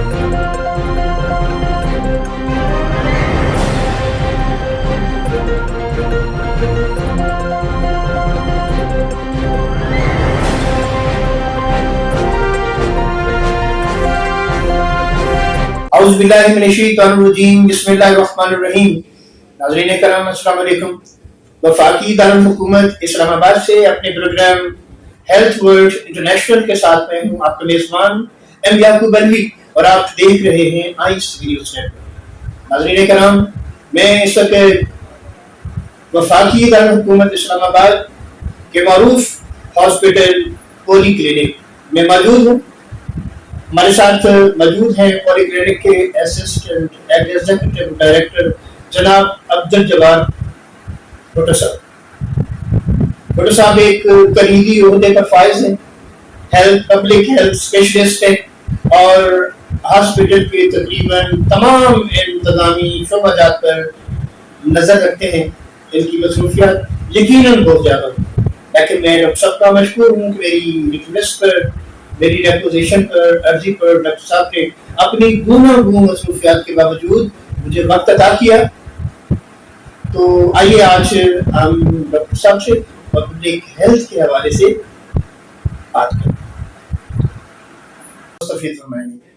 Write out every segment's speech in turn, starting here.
اعوذ باللہ من الشیطان الرجیم بسم اللہ الرحمن الرحیم. ناظرین کرام السلام علیکم. وفاقی دارالحکومت اسلام آباد سے اپنے پروگرام ہیلتھ ورلڈ انٹرنیشنل کے ساتھ میں ہوں آپ کا میزبان ایم یعقوب الوی اور آپ دیکھ رہے ہیں آئس ویڈیوز نیٹورک. ناظرین کرام میں اس وقت وفاقی دارالحکومت اسلام آباد کے معروف ہاسپٹل پولی کلینک میں موجود ہوں. ہمارے ساتھ موجود ہیں پولی کلینک کے اسسٹنٹ ایگزیکٹو ڈائریکٹر جناب عبدالجبار بھٹو صاحب. بھٹو صاحب ایک کلیدی عہدے پر فائز ہیں. پبلک ہیلتھ اسپیشلسٹ ہیں اور ہاسپٹل کے تقریباً تمام انتظامی شعبہ جات پر نظر رکھتے ہیں. ان کی مصروفیات یقیناً بہت زیادہ ہیں، لیکن میں ڈاکٹر صاحب کا مشکور ہوں کہ میری ریکویسٹ پر، میری ریپوزیشن پر، عرضی پر ڈاکٹر صاحب نے اپنی گوناگوں مصروفیات کے باوجود مجھے وقت عطا کیا. تو آئیے آج ہم ڈاکٹر صاحب سے پبلک ہیلتھ کے حوالے سے بات کریں.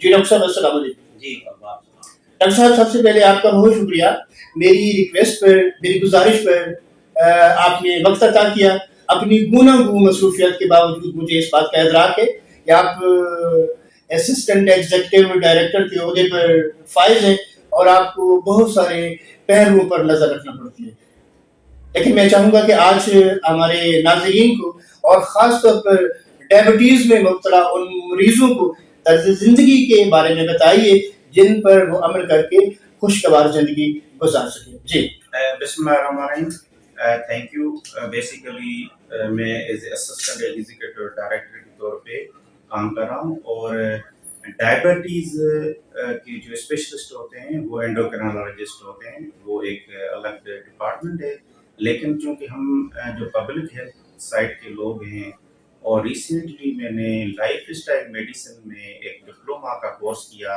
جی ڈاکٹر صاحب السلام علیکم. جی ڈاکٹر صاحب سب سے پہلے آپ کا بہت شکریہ، میری ریکویسٹ پر، میری گزارش پر آپ نے وقت عطا کیا. اپنی گوناگوں مصروفیات کے باوجود مجھے اس بات کا ادراک ہے کہ آپ اسسٹنٹ ایگزیکٹو ڈائریکٹر کے عہدے پر فائز ہیں اور آپ کو بہت سارے پہلوؤں پر نظر رکھنا پڑتی ہے. لیکن میں چاہوں گا کہ آج ہمارے ناظرین کو اور خاص طور پر ڈائبٹیز میں مبتلا ان مریضوں کو طرز زندگی کے بارے میں بتائیے جن پر وہ عمل کر کے خوشگوار زندگی گزار سکیں. جی بسم اللہ الرحمن الرحیم. Thank you. بیسیکلی میں as a assistant executive director کے طور پہ کام کر رہا ہوں اور ڈائبٹیز کے جو اسپیشلسٹ ہوتے ہیں وہ اینڈوکرینالوجسٹ ہوتے ہیں، وہ ایک الگ ڈپارٹمنٹ ہے. لیکن چونکہ ہم جو پبلک ہیلتھ سائٹ کے لوگ ہیں اور ریسنٹلی میں نے لائف اسٹائل میڈیسن میں ایک ڈپلوما کا کورس کیا،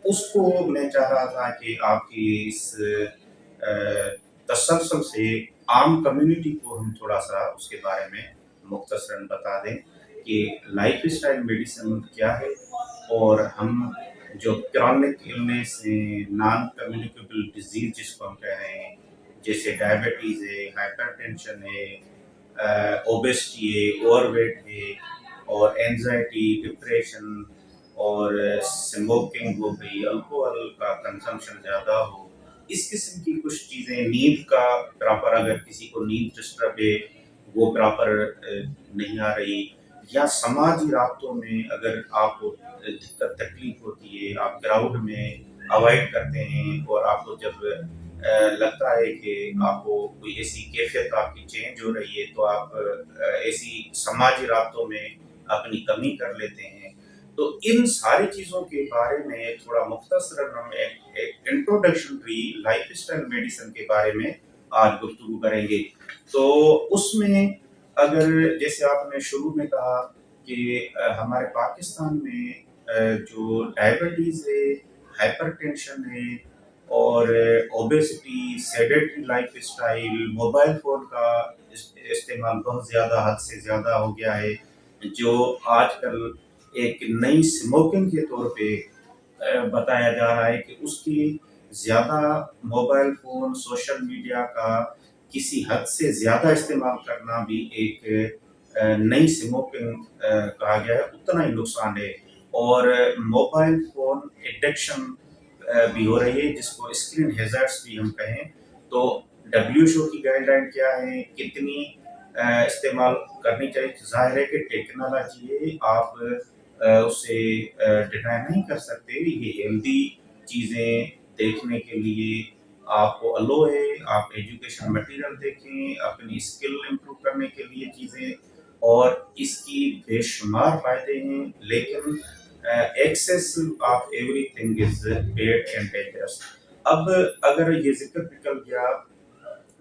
اس کو میں چاہ رہا تھا کہ آپ کی اس تسلسل سے عام کمیونٹی کو ہم تھوڑا سا اس کے بارے میں مختصراً بتا دیں کہ لائف اسٹائل میڈیسن کیا ہے اور ہم جو کرونک النیس ہیں، نان کمیونیکیبل ڈیزیز جس کو ہم کہہ رہے ہیں، جیسے ڈائبٹیز ہے، ہائپر ٹینشن ہے، اوبیسٹی ہے، اوور ویٹ ہے، اور اینزائٹی، ڈپریشن اور اسموکنگ ہو گئی، الکوہل کا کنزمپشن زیادہ ہو، اس قسم کی کچھ چیزیں، نیند کا پراپر، اگر کسی کو نیند ڈسٹرب ہے وہ پراپر نہیں آ رہی، یا سماجی رابطوں میں اگر آپ کو دقت تکلیف ہوتی ہے، آپ کراؤڈ میں اوائڈ کرتے ہیں اور آپ کو جب لگتا ہے کہ آپ کو کوئی ایسی کیفیت آپ کی چینج ہو رہی ہے تو آپ ایسی سماجی رابطوں میں اپنی کمی کر لیتے ہیں. تو ان ساری چیزوں کے بارے میں تھوڑا مختصراً ہم ایک انٹروڈکشنری لائف اسٹائل میڈیسن کے بارے میں آج گفتگو کریں گے. تو اس میں اگر جیسے آپ نے شروع میں کہا کہ ہمارے پاکستان میں جو ڈائبٹیز ہے، ہائپر ٹینشن ہے اور obesity, sedentary lifestyle, mobile phone کا استعمال بہت زیادہ، حد سے زیادہ ہو گیا ہے، جو آج کل ایک نئی اسموکنگ کے طور پہ بتایا جا رہا ہے کہ اس کی زیادہ موبائل فون، سوشل میڈیا کا کسی حد سے زیادہ استعمال کرنا بھی ایک نئی اسموکنگ کہا گیا ہے، اتنا ہی نقصان ہے. اور موبائل فون ایڈکشن بھی ہو رہی ہے جس کو اسکرین ہیزارڈس بھی ہم کہیں. تو WHO کی گائیڈ لائن کیا ہے، کتنی استعمال کرنی چاہیے؟ ظاہر ہے کہ ٹیکنالوجی ہے، آپ اسے ڈینائی نہیں کر سکتے. یہ ہیلدی چیزیں دیکھنے کے لیے آپ کو الو ہے، آپ ایجوکیشن مٹیریل دیکھیں، اپنی اسکل امپروو کرنے کے لیے چیزیں، اور اس کی بے شمار فائدے ہیں. لیکن access of every thing is bad and dangerous. اب اگر یہ ذکر نکل گیا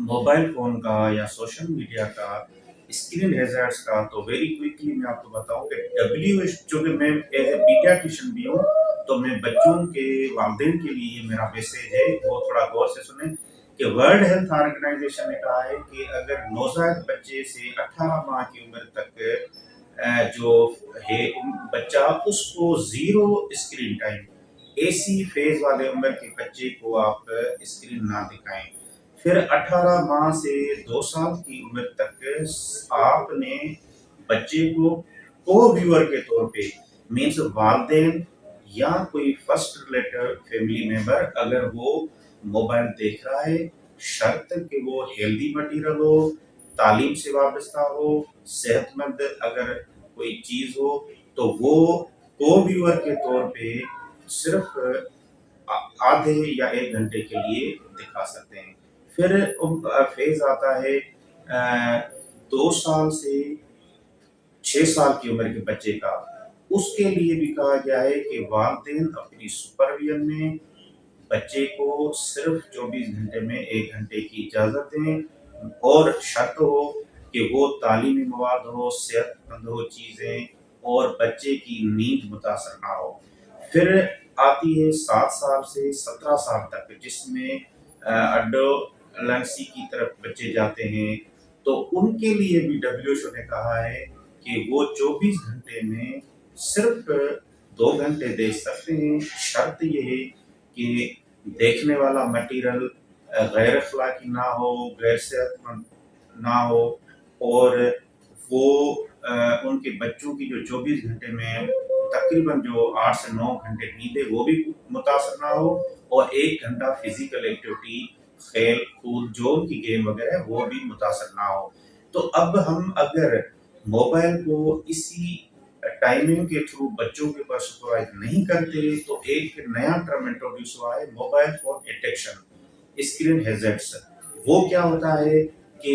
موبائل فون کا یا سوشل میڈیا کا، اسکرین ہیزارڈس کا، تو ویری کوئکلی میں آپ کو بتاؤں کہ WHO، چونکہ میں ایز اے پیڈیاٹریشن بھی ہوں تو میں بچوں کے والدین کے لیے یہ میرا میسیج ہے، وہ تھوڑا غور سے سنیں کہ ورلڈ ہیلتھ آرگنائزیشن نے کہا ہے کہ اگر نوزائیدہ بچے سے 18 ماہ کی عمر تک جو ہے بچہ، اس کو زیرو اسکرین ٹائم، ایسی فیز والے عمر کے بچے کو آپ اسکرین نہ دکھائیں۔ پھر 18 ماہ سے 2 سال کی عمر تک آپ نے بچے کو کو ویور کے طور پہ، مینس والدین یا کوئی فرسٹ ریلیٹو فیملی ممبر، اگر وہ موبائل دیکھ رہا ہے، شرط کہ وہ ہیلدی مٹیریل ہو، تعلیم سے وابستہ ہو، صحت مند اگر کوئی چیز ہو، تو وہ کو ویور کے طور پہ صرف آدھے یا 1 گھنٹے کے لیے دکھا سکتے ہیں۔ پھر فیز آتا ہے 2 سال سے 6 سال کی عمر کے بچے کا، اس کے لیے بھی کہا گیا ہے کہ والدین اپنی سپرویژن میں بچے کو صرف 24 گھنٹے میں 1 گھنٹے کی اجازت دیں، اور شرط ہو کہ وہ تعلیمی مواد ہو، صحت مند ہو چیزیں، اور بچے کی نیند متاثر نہ ہو۔ پھر آتی ہے 7 سال سے 17 سال تک، جس میں اڈولنسی کی طرف بچے جاتے ہیں، تو ان کے لیے بھی WHO نے کہا ہے کہ وہ 24 گھنٹے میں صرف 2 گھنٹے دیکھ سکتے ہیں۔ شرط یہ ہے کہ دیکھنے والا مٹیریل غیر اخلاقی نہ ہو، غیر صحت مند نہ ہو، اور وہ ان کے بچوں کی جو 24 گھنٹے میں تقریباً جو 8 سے 9 گھنٹے نیند ہے وہ بھی متاثر نہ ہو، اور 1 گھنٹہ فزیکل ایکٹیویٹی، کھیل کود جو ان کی گیم وغیرہ وہ بھی متاثر نہ ہو۔ تو اب ہم اگر موبائل کو اسی ٹائمنگ کے تھرو بچوں کے پاس سپروائز نہیں کرتے، تو ایک نیا ٹرم انٹروڈیوس ہوا ہے، mobile phone addiction, screen hazards. وہ کیا ہوتا ہے کہ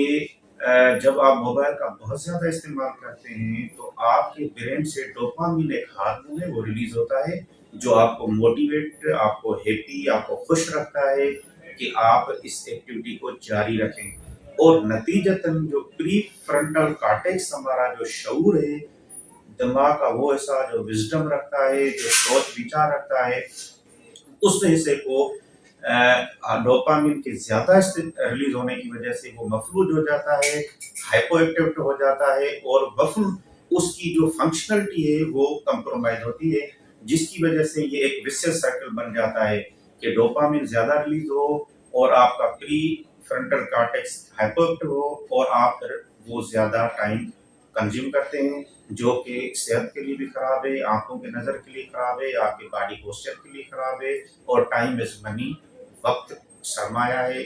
جب آپ موبائل کا بہت زیادہ استعمال کرتے ہیں تو آپ کے برین سے ڈوپامین ایک ہارمون ہے، وہ ریلیز ہوتا ہے، جو آپ کو موٹیویٹ، آپ کو ہیپی، آپ کو خوش رکھتا ہے کہ آپ اس ایکٹیویٹی کو جاری رکھیں، اور نتیجتاً جو پری فرنٹل کارٹیکس ہمارا جو شعور ہے، دماغ کا وہ حصہ جو وزڈم رکھتا ہے، جو سوچ وچار رکھتا ہے، اس حصے کو ڈوپامین کے زیادہ ریلیز ہونے کی وجہ سے وہ مفلوج ہو جاتا ہے، ہائپو ایکٹیو ہو جاتا ہے، اور اس کی جو فنکشنلٹی ہے وہ کمپرومائز ہوتی ہے، جس کی وجہ سے یہ ایک وسیس سائیکل بن جاتا ہے کہ ڈوپامین زیادہ ریلیز ہو، اور آپ کا پری فرنٹل کارٹیکس ہائپو ایکٹیو ہو، اور آپ پھر وہ زیادہ ٹائم کنزیوم کرتے ہیں، جو کہ صحت کے لیے بھی خراب ہے، آنکھوں کے نظر کے لیے خراب ہے، آپ کے باڈی پوسچر کے لیے خراب ہے، اور ٹائم از منی، وقت سرمایہ ہے،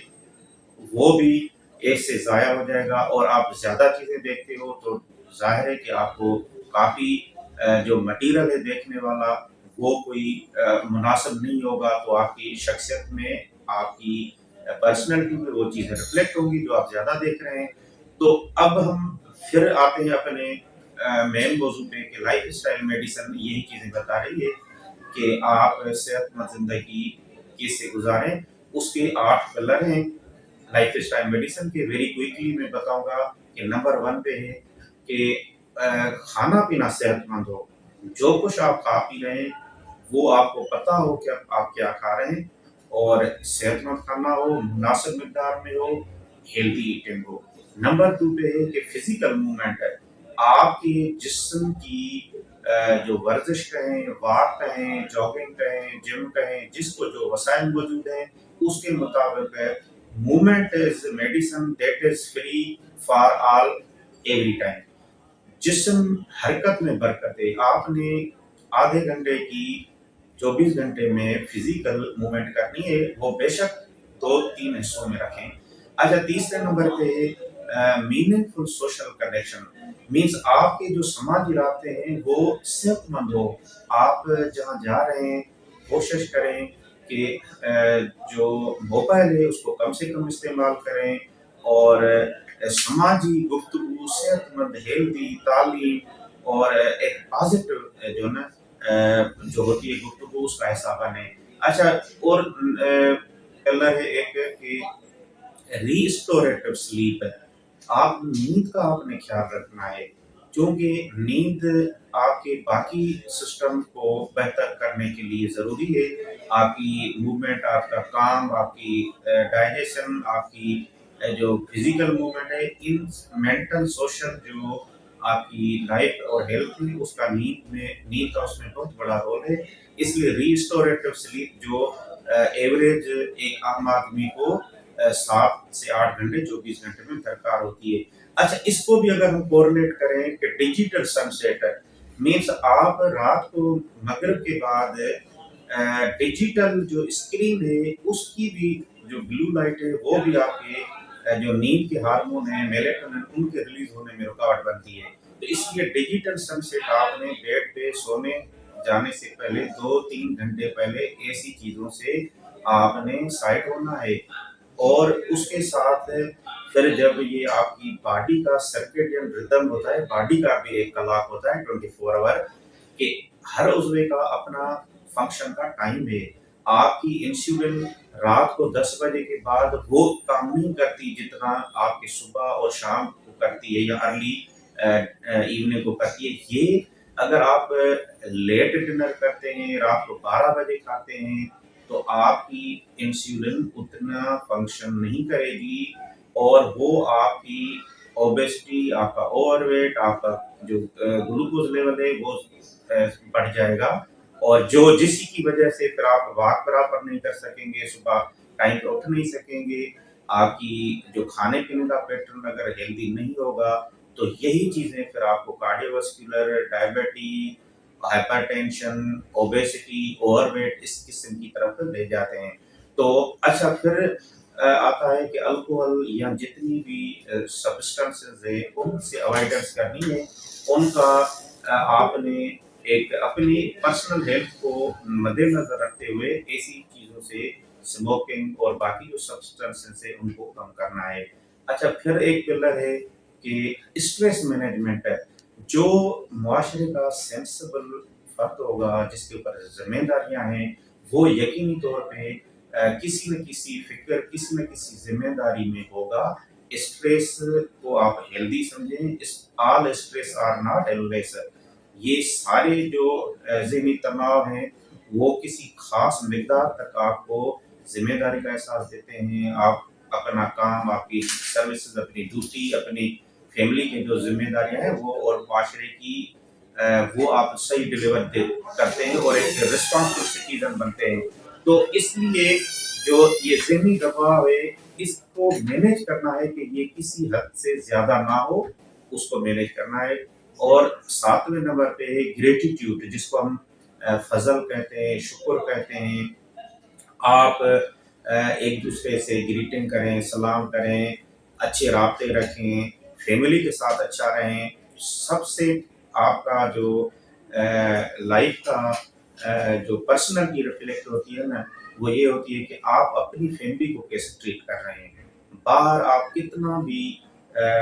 وہ بھی ایک سے ضائع ہو جائے گا، اور آپ زیادہ چیزیں دیکھتے ہو تو ظاہر ہے کہ آپ کو کافی جو مٹیریل ہے دیکھنے والا وہ کوئی مناسب نہیں ہوگا، تو آپ کی شخصیت میں، آپ کی پرسنالٹی میں وہ چیزیں ریفلیکٹ ہوں گی جو آپ زیادہ دیکھ رہے ہیں۔ تو اب ہم پھر آتے ہیں اپنے مین موضوع پہ کہ لائف اسٹائل میڈیسن یہی چیزیں بتا رہی ہے کہ آپ صحت مند زندگی کیسے گزاریں۔ اس کے 8 پلر ہیں لائف اسٹائل میڈیسن کے۔ ویری کوئکلی میں بتاؤں گا کہ نمبر 1 پہ ہے کہ کھانا پینا صحت مند ہو، جو کچھ آپ کھا پی رہے ہیں وہ آپ کو پتا ہو کہ آپ کیا کھا رہے ہیں، اور صحت مند کھانا ہو، مناسب مقدار میں ہو، ہیلدی ایٹنگ ہو۔ نمبر 2 پہ ہے کہ فزیکل موومنٹ ہے، آپ کے جسم کی جو ورزش کہیں، واک کہیں، جاگنگ کہیں، جم کہیں، جس کو جو وسائل موجود ہیں اس کے مطابق ہے۔ Movement is medicine that is free for all every time. جسم حرکت میں برکت ہے۔ آپ نے آدھے گھنٹے کی 24 گھنٹے میں فزیکل موومنٹ کرنی ہے، وہ بے شک 2-3 حصوں میں رکھیں۔ اچھا، تیسرے نمبر پہ میننگ فل سوشل کنیکشن، مینس آپ کے جو سماجی رابطے ہیں وہ صحت مند ہو۔ آپ جہاں جا رہے ہیں کوشش کریں کہ جو موبائل ہے اس کو کم سے کم استعمال کریں، اور سماجی گفتگو، صحت مند ہیلدی تعلیم، اور ایک پازیٹیو جو نا جو ہوتی ہے گفتگو، اس کا حصہ بنے۔ اچھا، اور پلر ہے ایک کہ ریسٹوریٹو سلیپ، آپ نیند کا آپ نے خیال رکھنا ہے۔ چونکہ نیند آپ کے باقی سسٹم کو بہتر کرنے کے لیے ضروری ہے. آپ کی موومنٹ، آپ کا کام، آپ کی ڈائجیشن، آپ کی جو فزیکل موومنٹ ہے، ان مینٹل سوشل جو آپ کی لائف اور ہیلتھ ہے، اس کا نیند کا اس میں بہت بڑا رول ہے. اس لیے ریسٹوریٹو سلیپ جو ایوریج ایک عام آدمی کو 7 سے 8 گھنٹے 24 گھنٹے میں درکار ہوتی ہے. اچھا، اس کو بھی اگر ہم کورلیٹ کریں کہ ڈیجیٹل سن سیٹ مینس آپ رات کو مغرب کے بعد ڈیجیٹل جو اسکرین ہے اس کی بھی جو بلو لائٹ ہے وہ بھی آپ کے جو نیند کے ہارمون ہیں میلیٹونن ان کے ریلیز ہونے میں رکاوٹ بنتی ہے. تو اس لیے ڈیجیٹل سن سیٹ آپ نے بیڈ پہ سونے جانے سے پہلے 2-3 گھنٹے پہلے ایسی چیزوں سے آپ نے سائٹ ہونا ہے. اور اس کے ساتھ پھر جب یہ آپ کی باڈی کا سرکیڈین ردم ہوتا ہے، باڈی کا بھی ایک کلاک ہوتا ہے 24 آور کہ ہر عضو کا اپنا فنکشن کا ٹائم ہے. آپ کی انسولین رات کو 10 بجے کے بعد وہ کام نہیں کرتی جتنا آپ کی صبح اور شام کو کرتی ہے یا ارلی ایوننگ کو کرتی ہے. یہ اگر آپ لیٹ ڈنر کرتے ہیں، رات کو 12 بجے کھاتے ہیں، تو آپ کی انسولین اتنا فنکشن نہیں کرے گی اور وہ آپ کی اوبیسٹی، آپ کا اوور ویٹ، آپ کا جو گلوکوز لیول ہے وہ بڑھ جائے گا. اور جس کی وجہ سے پھر آپ واک برابر نہیں کر سکیں گے، صبح ٹائم پہ اٹھ نہیں سکیں گے. آپ کی جو کھانے پینے کا پیٹرن اگر ہیلدی نہیں ہوگا تو یہی چیزیں پھر آپ کو cardiovascular, diabetes, hypertension, obesity, overweight اس قسم کی طرف لے جاتے ہیں. تو اچھا، پھر آتا ہے کہ الکوہل یا جتنی بھی سبسٹنسز ہیں ان سے اوائڈنس کرنی ہے. ان کا آپ نے ایک اپنی پرسنل ہیلتھ کو مد نظر رکھتے ہوئے ایسی چیزوں سے اسموکنگ اور باقی جو سبسٹنسز ہیں ان کو کم کرنا ہے. اچھا، پھر ایک پلر ہے کہ اسٹریس مینجمنٹ ہے. جو معاشرے کا سینسبل فرد ہوگا جس کے اوپر ذمہ داریاں ہیں وہ یقینی طور پہ کسی نہ کسی فکر، کسی نہ کسی ذمہ داری میں ہوگا. اسٹریس کو آپ ہیلدی سمجھیں. آل اسٹریس آر ناٹ ایلنیس. یہ سارے جو ذہنی تناؤ ہیں وہ کسی خاص مقدار تک آپ کو ذمہ داری کا احساس دیتے ہیں. آپ اپنا کام، آپ کی سروسز، اپنی ڈیوٹی، اپنی فیملی کی جو ذمہ داریاں ہیں وہ اور معاشرے کی وہ آپ صحیح ڈیلیور کرتے ہیں اور ایک ریسپانسبل سٹیزن بنتے ہیں. تو اس لیے جو یہ ذہنی دباؤ ہے اس کو مینیج کرنا ہے کہ یہ کسی حد سے زیادہ نہ ہو، اس کو مینیج کرنا ہے. اور 7ویں نمبر پہ ہے گریٹیٹیوڈ، جس کو ہم فضل کہتے ہیں، شکر کہتے ہیں. آپ ایک دوسرے سے گریٹنگ کریں، سلام کریں، اچھے رابطے رکھیں، فیملی کے ساتھ اچھا رہیں. سب سے آپ کا جو لائف کا جو پرسنالٹی ریفلیکٹ ہوتی ہے نا وہ یہ ہوتی ہے کہ آپ اپنی فیملی کو کیسے ٹریٹ کر رہے ہیں. باہر آپ کتنا بھی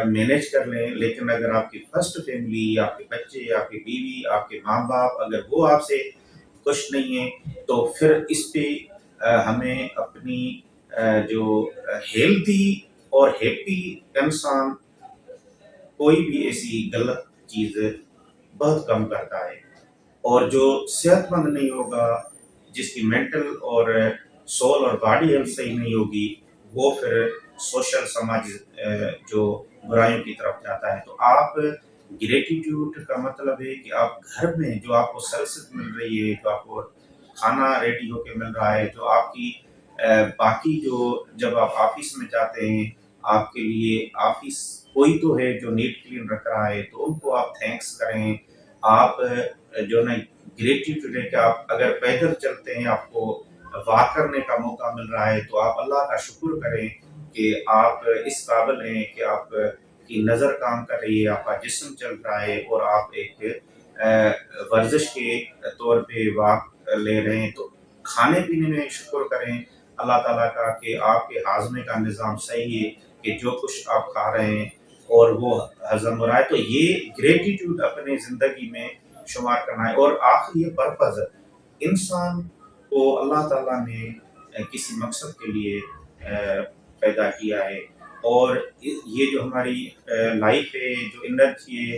مینیج کر لیں لیکن اگر آپ کی فرسٹ فیملی، آپ کے بچے، آپ کی بیوی، آپ کے ماں باپ اگر وہ آپ سے خوش نہیں ہیں تو پھر اس پہ ہمیں اپنی جو ہیلتھی اور ہیپی انسان کوئی بھی ایسی غلط چیز بہت کم کرتا ہے. اور جو صحت مند نہیں ہوگا، جس کی مینٹل اور سول اور باڈی ہیلتھ صحیح نہیں ہوگی، وہ پھر سوشل سماجی جو برائیوں کی طرف جاتا ہے. تو آپ گریٹیٹیوڈ کا مطلب ہے کہ آپ گھر میں جو آپ کو سروسز مل رہی ہے، جو آپ کو کھانا ریڈی ہو کے مل رہا ہے، جو آپ کی باقی جو جب آپ آفس میں جاتے ہیں آپ کے لیے آفس کوئی تو ہے جو نیٹ کلین رکھ رہا ہے تو ان کو آپ تھینکس کریں. آپ جو نا گریٹیٹیوڈ ہے کہ آپ اگر پیدل چلتے ہیں، آپ کو واک کرنے کا موقع مل رہا ہے تو آپ اللہ کا شکر کریں کہ آپ اس قابل ہیں کہ آپ کی نظر کام کر رہی ہے، آپ کا جسم چل رہا ہے اور آپ ایک ورزش کے طور پہ واک لے رہے ہیں. تو کھانے پینے میں شکر کریں اللہ تعالیٰ کا کہ آپ کے ہاضمے کا نظام صحیح ہے، کہ جو کچھ آپ کھا رہے ہیں اور وہ ہضم ہو رہا ہے. تو یہ گریٹیٹیوڈ اپنے زندگی میں شمار کرنا ہے. اور آخر یہ پرپز، انسان کو اللہ تعالیٰ نے کسی مقصد کے لیے پیدا کیا ہے اور یہ جو ہماری لائف ہے، جو انرجی ہے،